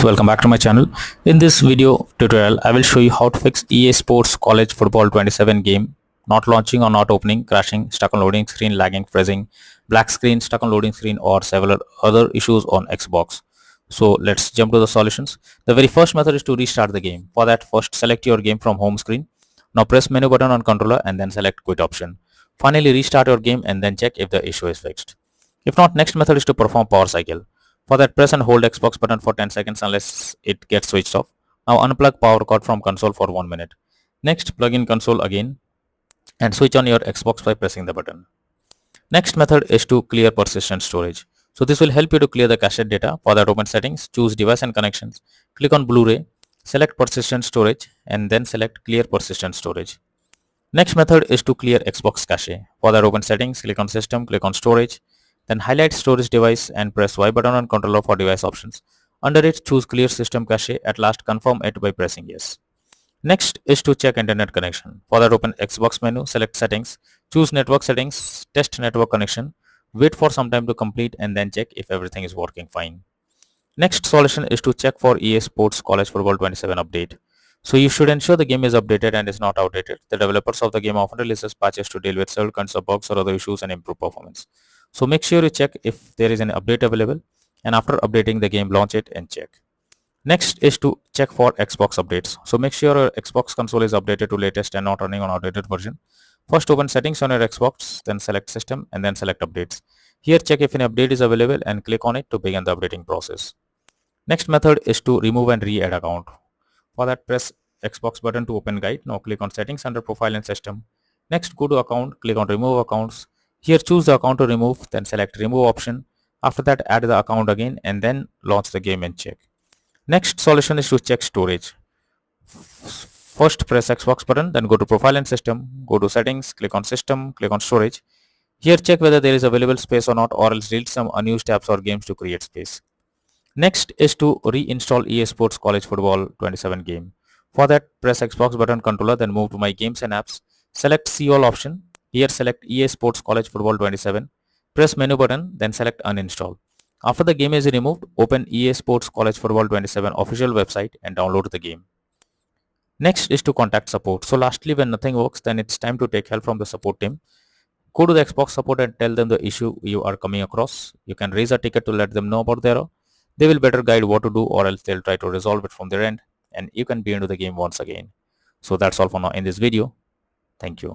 guys, welcome back to my channel. In this video tutorial I will show you how to fix EA Sports College Football 27 game not launching or not opening, crashing, stuck on loading screen, lagging, freezing, black screen, stuck on loading screen, or several other issues on Xbox. So let's jump to the solutions. The very first method is to restart the game. For that, first select your game from home screen. Now press menu button on controller and then select quit option. Finally restart your game and then check if the issue is fixed. If not, next method is to perform power cycle. For that, press and hold Xbox button for 10 seconds unless it gets switched off. Now unplug power cord from console for 1 minute. Next, plug in console again and switch on your Xbox by pressing the button. Next method is to clear persistent storage. So this will help you to clear the cached data. For that, open settings, choose device and connections, click on Blu-ray, select persistent storage and then select clear persistent storage. Next method is to clear Xbox cache. For that, open settings, click on system, click on storage, then highlight storage device and press Y button on controller for device options. Under it, choose clear system cache. At last, confirm it by pressing yes. Next is to check internet connection. For that, open Xbox menu, select settings, choose network settings, test network connection, wait for some time to complete and then check if everything is working fine. Next solution is to check for EA Sports College Football 27 update. So you should ensure the game is updated and is not outdated. The developers of the game often releases patches to deal with several kinds of bugs or other issues and improve performance. So make sure you check if there is an update available, and after updating the game, launch it and check. Next is to check for Xbox updates. So make sure your Xbox console is updated to latest and not running on outdated version. First, open settings on your Xbox, then select system and then select updates. Here, check if an update is available and click on it to begin the updating process. Next method is to remove and re-add account. For that, press Xbox button to open guide. Now click on settings under profile and system. Next, go to account, click on remove accounts. Here, choose the account to remove, then select remove option. After that, add the account again and then launch the game and check. Next solution is to check storage. First, press Xbox button, then go to profile and system, go to settings, click on system, click on storage. Here, check whether there is available space or not, or else delete some unused apps or games to create space. Next is to reinstall EA Sports College Football 27 game. For that, press Xbox button controller, then move to my games and apps. Select see all option. Here select EA Sports College Football 27. Press menu button, then select uninstall. After the game is removed, open EA Sports College Football 27 official website and download the game. Next is to contact support. So lastly, when nothing works, then it's time to take help from the support team. Go to the Xbox support and tell them the issue you are coming across. You can raise a ticket to let them know about the error. They will better guide what to do, or else they'll try to resolve it from their end and you can be into the game once again. So that's all for now in this video. Thank you.